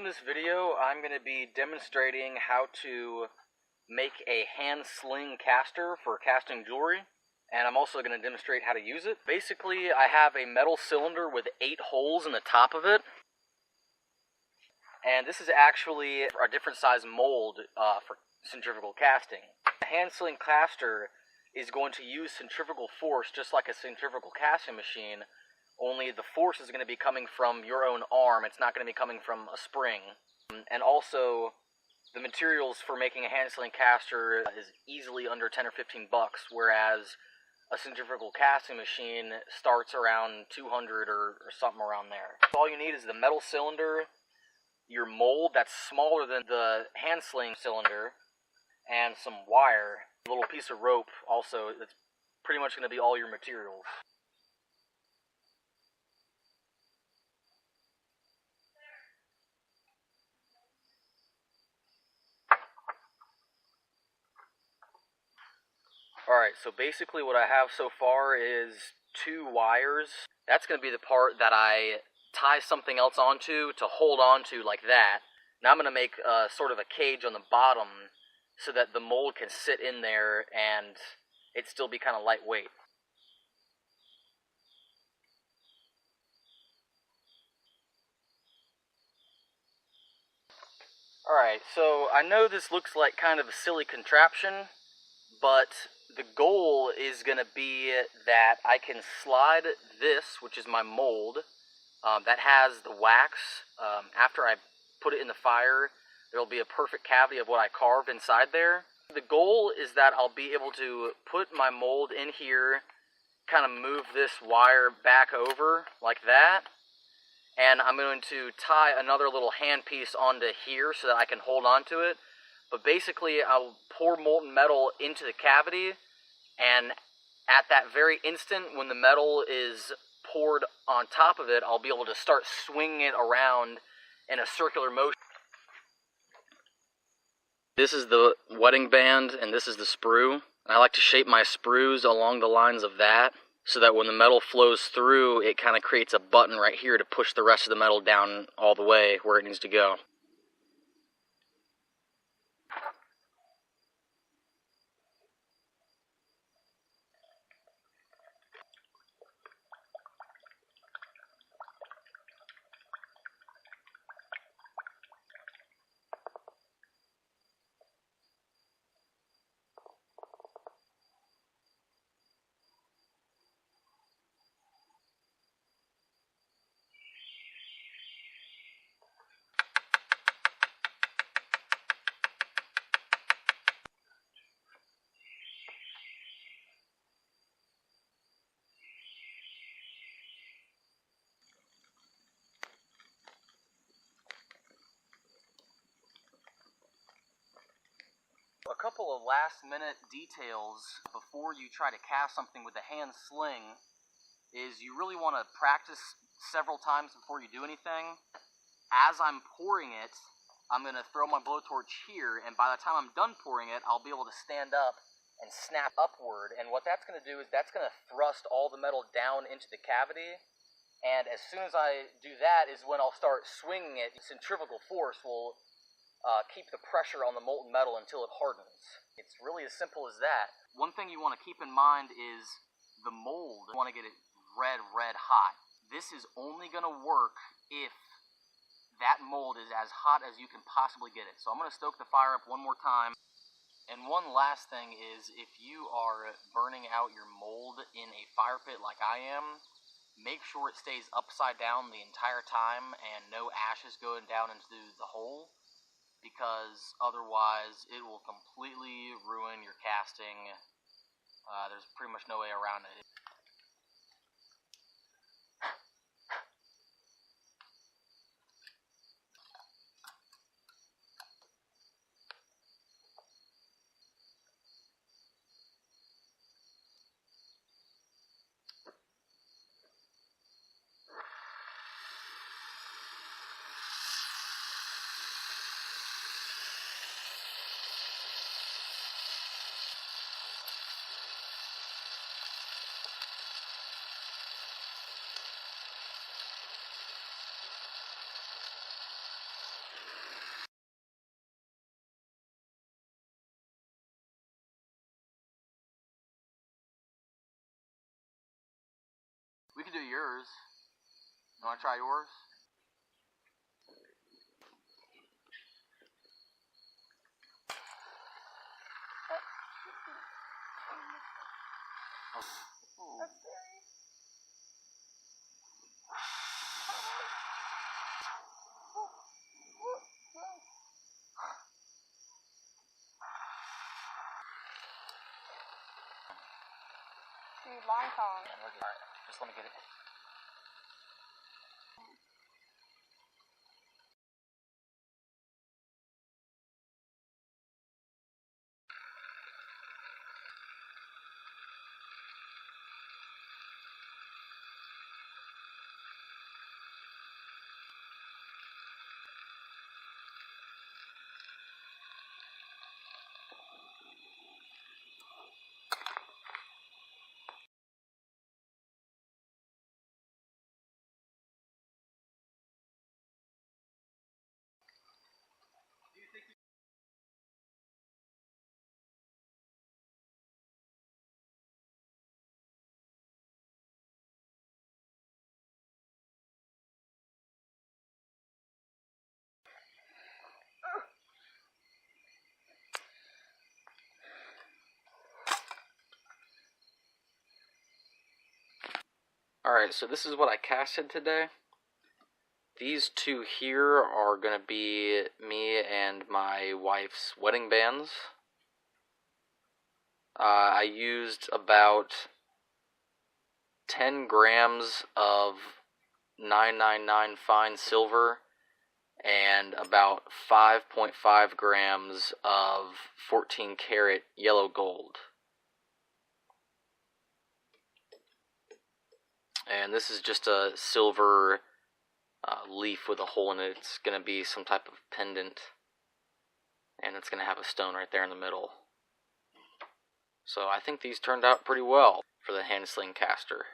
In this video, I'm going to be demonstrating how to make a hand sling caster for casting jewelry, and I'm also going to demonstrate how to use it. Basically, I have a metal cylinder with 8 holes in the top of it, and this is actually a different size mold for centrifugal casting. A hand sling caster is going to use centrifugal force just like a centrifugal casting machine, only the force is going to be coming from your own arm. It's not going to be coming from a spring. And also, the materials for making a hand sling caster is easily under 10 or 15 bucks, whereas a centrifugal casting machine starts around 200 or something around there. All you need is the metal cylinder, your mold that's smaller than the hand sling cylinder, and some wire, a little piece of rope also. That's pretty much going to be all your materials. Alright, so basically what I have so far is 2 wires. That's going to be the part that I tie something else onto to hold onto like that. Now I'm going to make sort of a cage on the bottom so that the mold can sit in there and it still be kind of lightweight. Alright, so I know this looks like kind of a silly contraption, but the goal is going to be that I can slide this, which is my mold, that has the wax. After I put it in the fire, there will be a perfect cavity of what I carved inside there. The goal is that I'll be able to put my mold in here, kind of move this wire back over like that, and I'm going to tie another little hand piece onto here so that I can hold on to it. But basically, I'll pour molten metal into the cavity, and at that very instant when the metal is poured on top of it, I'll be able to start swinging it around in a circular motion. This is the wetting band, and this is the sprue. I like to shape my sprues along the lines of that, so that when the metal flows through, it kind of creates a button right here to push the rest of the metal down all the way where it needs to go. A couple of last-minute details before you try to cast something with a hand sling is you really want to practice several times before you do anything. As I'm pouring it, I'm going to throw my blowtorch here, and by the time I'm done pouring it, I'll be able to stand up and snap upward. And what that's going to do is that's going to thrust all the metal down into the cavity, and as soon as I do that is when I'll start swinging it. Centrifugal force will keep the pressure on the molten metal until it hardens. It's really as simple as that. One thing you want to keep in mind is the mold. You want to get it red hot. This is only going to work if that mold is as hot as you can possibly get it. So I'm going to stoke the fire up one more time. And one last thing is, if you are burning out your mold in a fire pit like I am, make sure it stays upside down the entire time and no ashes going down into the hole, because otherwise it will completely ruin your casting. There's pretty much no way around it. can do yours. You want to try yours? Long tongue. Alright, just let me get it. Alright, so this is what I casted today. These two here are going to be me and my wife's wedding bands. I used about 10 grams of 999 fine silver and about 5.5 grams of 14 karat yellow gold. And this is just a silver leaf with a hole in it. It's going to be some type of pendant, and it's going to have a stone right there in the middle. So I think these turned out pretty well for the hand-sling caster.